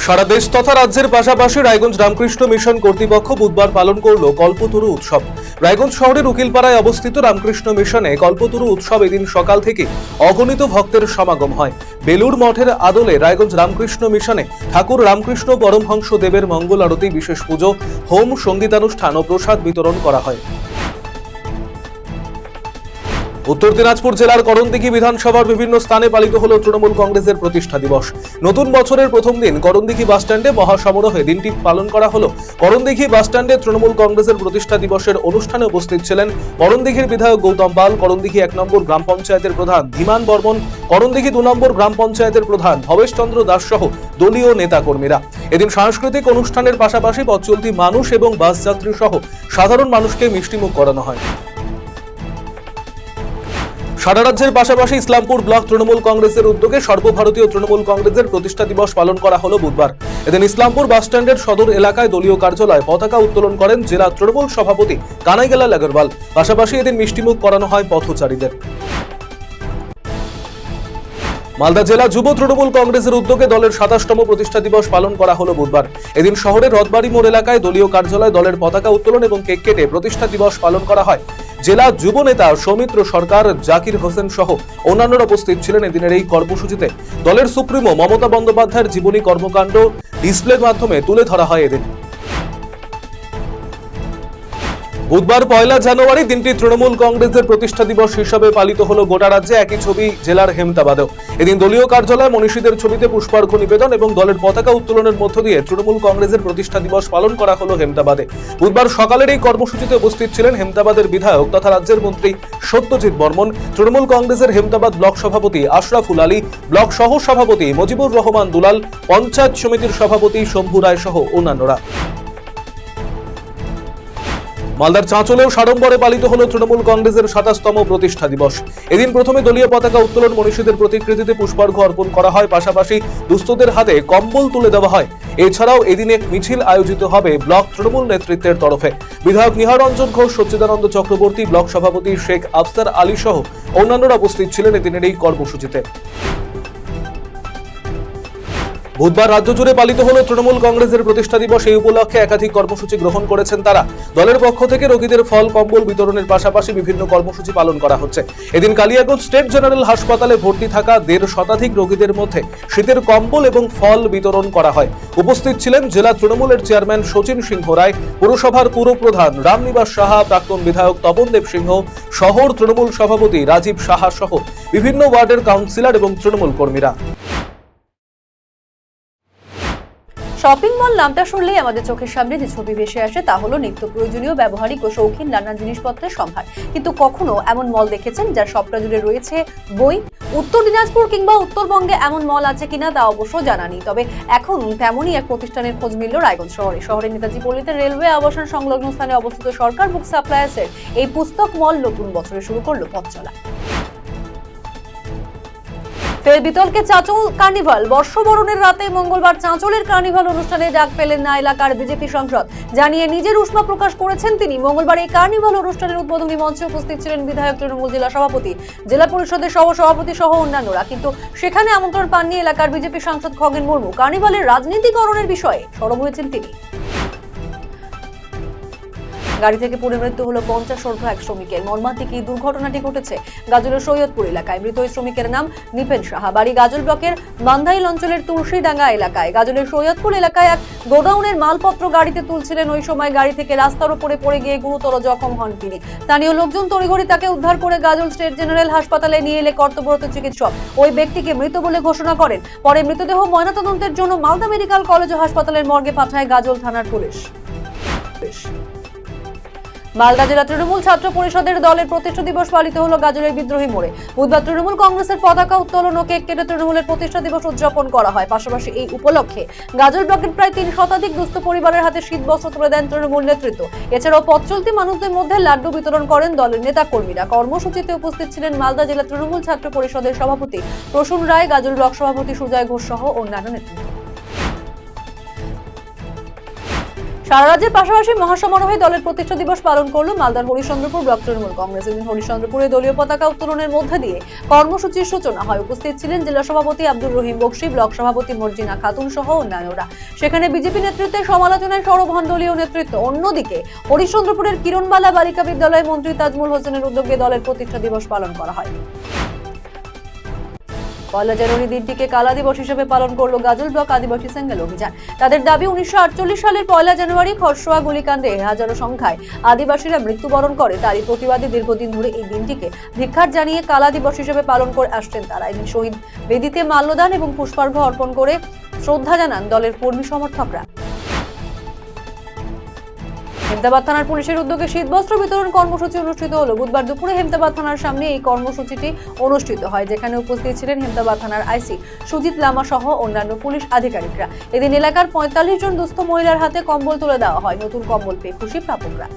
সারা দেশ তথা রাজ্যের পাশাপাশি রায়গঞ্জ রামকৃষ্ণ মিশন কর্তৃপক্ষ বুধবার পালন করল কল্পতরু উৎসব। রায়গঞ্জ শহরের উকিলপাড়ায় অবস্থিত রামকৃষ্ণ মিশনে কল্পতরু উৎসব এদিন সকাল থেকে অগণিত ভক্তের সমাগম হয়। বেলুর মঠের আদলে রায়গঞ্জ রামকৃষ্ণ মিশনে ঠাকুর রামকৃষ্ণ পরমহংস দেবের মঙ্গল আরতি, বিশেষ পুজো, হোম, সঙ্গীতানুষ্ঠান ও প্রসাদ বিতরণ করা হয়। উত্তর দিনাজপুর জেলার করণদিঘি বিধানসভার বিভিন্ন স্থানে পালিত হল তৃণমূল কংগ্রেসের প্রতিষ্ঠা দিবস। নতুন বছরের প্রথম দিন করণদিঘি বাসস্ট্যান্ডে মহাসমারোহে দিনটি পালন করা হলো। করণদিঘি বাসস্ট্যান্ডে তৃণমূল কংগ্রেসের প্রতিষ্ঠা দিবসের অনুষ্ঠানে উপস্থিত ছিলেন করণদিঘির বিধায়ক গৌতম পাল, করণদিঘি 1 নম্বর গ্রাম পঞ্চায়েতের প্রধান ধীমান বর্মন, করণদিঘি 2 নম্বর গ্রাম পঞ্চায়েতের প্রধান ভবেশ চন্দ্র দাস সহ দলীয় নেতাকর্মীরা। এদিন সাংস্কৃতিক অনুষ্ঠানের পাশাপাশি পথ চলতি মানুষ এবং বাস যাত্রী সহ সাধারণ মানুষকে মিষ্টিমুখ করানো হয়। সারা রাজ্যের পাশাপাশি ইসলামপুর ব্লক তৃণমূল কংগ্রেসের উদ্যোগে সর্বভারতীয় তৃণমূল কংগ্রেসের প্রতিষ্ঠা দিবস পালন করা হলো বুধবার। এদিন ইসলামপুর বাসস্ট্যান্ডের সদর এলাকায় দলীয় কার্যালয়ে পতাকা উত্তোলন করেন জেলা তৃণমূল সভাপতি কানাইলাল আগরওয়াল। পাশাপাশি এদিন মিষ্টিমুখ করানো হয় পথচারীদের। মালদা জেলা যুব তৃণমূল কংগ্রেসের উদ্যোগে দলের 27তম প্রতিষ্ঠা দিবস পালন করা হলো বুধবার। এদিন শহরের রথবাড়ি মোড় এলাকায় দলীয় কার্যালয়ে দলের পতাকা উত্তোলন এবং কেক কেটে প্রতিষ্ঠা দিবস পালন করা হয়। জেলা যুব নেতা সৌমিত্র সরকার, জাকির হোসেন সহ অন্যান্যরা উপস্থিত ছিলেন এদিনের এই কর্মসূচিতে। দলের সুপ্রিমো মমতা বন্দ্যোপাধ্যায়ের জীবনী কর্মকাণ্ড ডিসপ্লের মাধ্যমে তুলে ধরা হয়। এদিন বুধবার 1 জানুয়ারি দিনটি তৃণমূল কংগ্রেসের প্রতিষ্ঠা দিবস হিসেবে পালিত হলো গোটা রাজ্যে। একই ছবি জেলার হেমতাবাদেও। এদিন দলীয় কার্যালয়ে মনীষীদের ছবিতে পুষ্পার্ঘ্য নিবেদন এবং দলের পতাকা উত্তোলনের মধ্য দিয়ে তৃণমূল কংগ্রেসের প্রতিষ্ঠা দিবস পালন করা হলো হেমতাবাদে। বুধবার সকালের এই কর্মসূচিতে উপস্থিত ছিলেন হেমতাবাদের বিধায়ক তথা রাজ্যের মন্ত্রী সত্যজিৎ বর্মন, তৃণমূল কংগ্রেসের হেমতাবাদ ব্লক সভাপতি আশরাফুল আলী, ব্লক সহ সভাপতি মজিবুর রহমান দুলাল, পঞ্চায়েত সমিতির সভাপতি শম্ভু রায় সহ অন্যান্যরা। মালদার চাঁচলেও সাড়ম্বরে পালিত হলো তৃণমূল কংগ্রেসের 27তম প্রতিষ্ঠা দিবস। এদিন প্রথমে দলীয় পতাকা উত্তোলন, মনীষীদের প্রতিকৃতিতে পুষ্পার্ঘ্য অর্পণ করা হয়। পাশাপাশি দুস্থদের হাতে কম্বল তুলে দেওয়া হয়। এছাড়াও এদিন এক মিছিল আয়োজিত হবে ব্লক তৃণমূল নেতৃত্বের তরফে। বিধায়ক নিহারঞ্জন ঘোষ, সচ্চিদানন্দ চক্রবর্তী, ব্লক সভাপতি শেখ আফসার আলী সহ অন্যান্যরা উপস্থিত ছিলেন এদিনের এই কর্মসূচিতে। বুধবার রাজ্য জুড়ে পালিত হলো তৃণমূল কংগ্রেসের প্রতিষ্ঠা দিবস। এই উপলক্ষে একাধিক কর্মসূচি গ্রহণ করেছেন তারা। দলের পক্ষ থেকে রোগীদের ফল কম্বল বিতরণের পাশাপাশি বিভিন্ন কর্মসূচি পালন করা হচ্ছে। এদিন কালিয়াগঞ্জ স্টেট জেনারেল হাসপাতালে ভর্তি থাকা 1.5 শতাধিক রোগীদের মধ্যে শীতের কম্বল এবং ফল বিতরণ করা হয়। উপস্থিত ছিলেন জেলা তৃণমূলের চেয়ারম্যান শচীন সিংহ রায়, পুরসভার পুরপ্রধান রামনিবাস সাহা, প্রাক্তন বিধায়ক তপন দেব সিংহ, শহর তৃণমূল সভাপতি রাজীব সাহা সহ বিভিন্ন ওয়ার্ডের কাউন্সিলর এবং তৃণমূল কর্মীরা। শপিং মল নামটা শুনলেই আমাদের চোখের সামনে যে ছবি ভেসে আসে তা হলো নিত্য প্রয়োজনীয়, ব্যবহারিক ও শৌখিন নানান জিনিসপত্রের সম্ভার। কিন্তু কখনো এমন মল দেখেছেন যার সবটা জুড়ে রয়েছে বই? উত্তর দিনাজপুর কিংবা উত্তরবঙ্গে এমন মল আছে কিনা তা অবশ্য জানা নেই। তবে এখন তেমনই এক প্রতিষ্ঠানের খোঁজ মিলল রায়গঞ্জ শহরে। শহরের নেতাজি পল্লীতে রেলওয়ে আবাসন সংলগ্ন স্থানে অবস্থিত সরকার বুক সাপ্লায়ার্সের এই পুস্তক মল নতুন বছরে শুরু করলো পথ চলা। ফের বিতর্কে চাঁচল কার্নিভাল। বর্ষবরণের রাতে মঙ্গলবার চাঁচলের কার্নিভাল অনুষ্ঠানে ডাক পেলেন না এলাকার বিজেপি সাংসদ। জানিয়ে নিজের উষ্মা প্রকাশ করেছেন তিনি। মঙ্গলবার এই কার্নিভাল অনুষ্ঠানের উদ্বোধনী মঞ্চে উপস্থিত ছিলেন বিধায়ক, তৃণমূল জেলা সভাপতি, জেলা পরিষদের সহ সভাপতি সহ অন্যান্যরা। কিন্তু সেখানে আমন্ত্রণ পাননি এলাকার বিজেপি সাংসদ খগেন মুর্মু। কার্নিভালের রাজনীতিকরণের বিষয়ে সরব হয়েছেন তিনি। গাড়ি থেকে পড়ে মৃত্যু হলো 50 ঊর্ধ্ব এক শ্রমিকের। মর্মান্তিক এই দুর্ঘটনাটি ঘটেছে গাজলের সৈয়দপুর এলাকায়। মৃত ওই শ্রমিকের নাম নিপেন সাহা, বাড়ি গাজল ব্লকের বান্ধাইল অঞ্চলের তুলসীডাঙ্গা এলাকায়। গাজলের সৈয়দপুর এলাকায় এক গোডাউনের মালপত্র গাড়িতে তুলছিলেন। ওই সময় গাড়ি থেকে রাস্তার উপরে পড়ে গিয়ে গুরুতর জখম হন তিনি। স্থানীয় লোকজন তড়িঘড়ি তাকে উদ্ধার করে গাজল স্টেট জেনারেল হাসপাতালে নিয়ে এলে কর্তব্যরত চিকিৎসক ওই ব্যক্তিকে মৃত বলে ঘোষণা করেন। পরে মৃতদেহ ময়নাতদন্তের জন্য মালদা মেডিকেল কলেজ ও হাসপাতালের মর্গে পাঠায় গাজল থানার পুলিশ। মালদা জেলা তৃণমূল ছাত্র পরিষদের দলের প্রতিষ্ঠা দিবস পালিত হলো গাজলের বিদ্রোহী মোড়ে। বুধবার তৃণমূল কংগ্রেসের পতাকা উত্তোলন ও কেক কেটে তৃণমূলের প্রতিষ্ঠা দিবস উদযাপন করা হয়। পাশাপাশি এই উপলক্ষে গাজল ব্লকের প্রায় 3 শতাধিক দুস্থ পরিবারের হাতে শীত বস্ত্র তুলে দেন তৃণমূল নেতৃত্ব। এছাড়াও পথ চলতি মানুষদের মধ্যে লাড্ডু বিতরণ করেন দলের নেতা কর্মীরা। কর্মসূচিতে উপস্থিত ছিলেন মালদা জেলা তৃণমূল ছাত্র পরিষদের সভাপতি প্রসূন রায়, গাজল ব্লক সভাপতি সুজয় ঘোষ সহ অন্যান্য নেতৃত্ব। সারা রাজ্যের পাশাপাশি মহাসমারোহে দলের প্রতিষ্ঠা দিবস পালন করলো মালদার হরিশ্চন্দ্রপুর ব্লক তৃণমূল কংগ্রেস। এদিন হরিশ্চন্দ্রপুরে দলীয় পতাকা উত্তোলনের মধ্যে দিয়ে কর্মসূচির সূচনা হয়। উপস্থিত ছিলেন জেলা সভাপতি আব্দুর রহিম বক্সি, ব্লক সভাপতি মর্জিনা খাতুন সহ অন্যান্যরা। সেখানে বিজেপি নেতৃত্বে সমালোচনায় সরব হন দলীয় নেতৃত্ব। অন্যদিকে হরিশ্চন্দ্রপুরের কিরণবালা বালিকা বিদ্যালয়ে মন্ত্রী তাজমুল হোসেনের উদ্যোগে দলের প্রতিষ্ঠা দিবস পালন করা হয়। পয়লা জানুয়ারি দিনটিকে কালা দিবস হিসেবে পালন করলো গাজল ব্লক আদিবাসী সেঙ্গেল অভিযান। তাদের দাবি 1948 সালের পয়লা জানুয়ারি খরসোয়া গুলিকাণ্ডে হাজারো সংখ্যায় আদিবাসীরা মৃত্যুবরণ করে। তারই প্রতিবাদে দীর্ঘদিন ধরে এই দিনটিকে ধিক্কার জানিয়ে কালা দিবস হিসেবে পালন করে আসছেন তারা। এদিন শহীদ বেদিতে মাল্যদান এবং পুষ্পার্ঘ্য অর্পণ করে শ্রদ্ধা জানান দলের কর্মী সমর্থকরা। হেমতাবাদ থানার পুলিশের উদ্যোগে শীতবস্ত্র বিতরণ কর্মসূচি অনুষ্ঠিত হলো। বুধবার দুপুরে হেমতাবাদ থানার সামনে এই কর্মসূচিটি অনুষ্ঠিত হয়, যেখানে উপস্থিত ছিলেন হেমতাবাদ থানার আইসি সুজিত লামা সহ অন্যান্য পুলিশ আধিকারিকরা। এদিন এলাকার 45 জন দুস্থ মহিলার হাতে কম্বল তুলে দেওয়া হয়। নতুন কম্বল পেয়ে খুশি প্রাপকরা।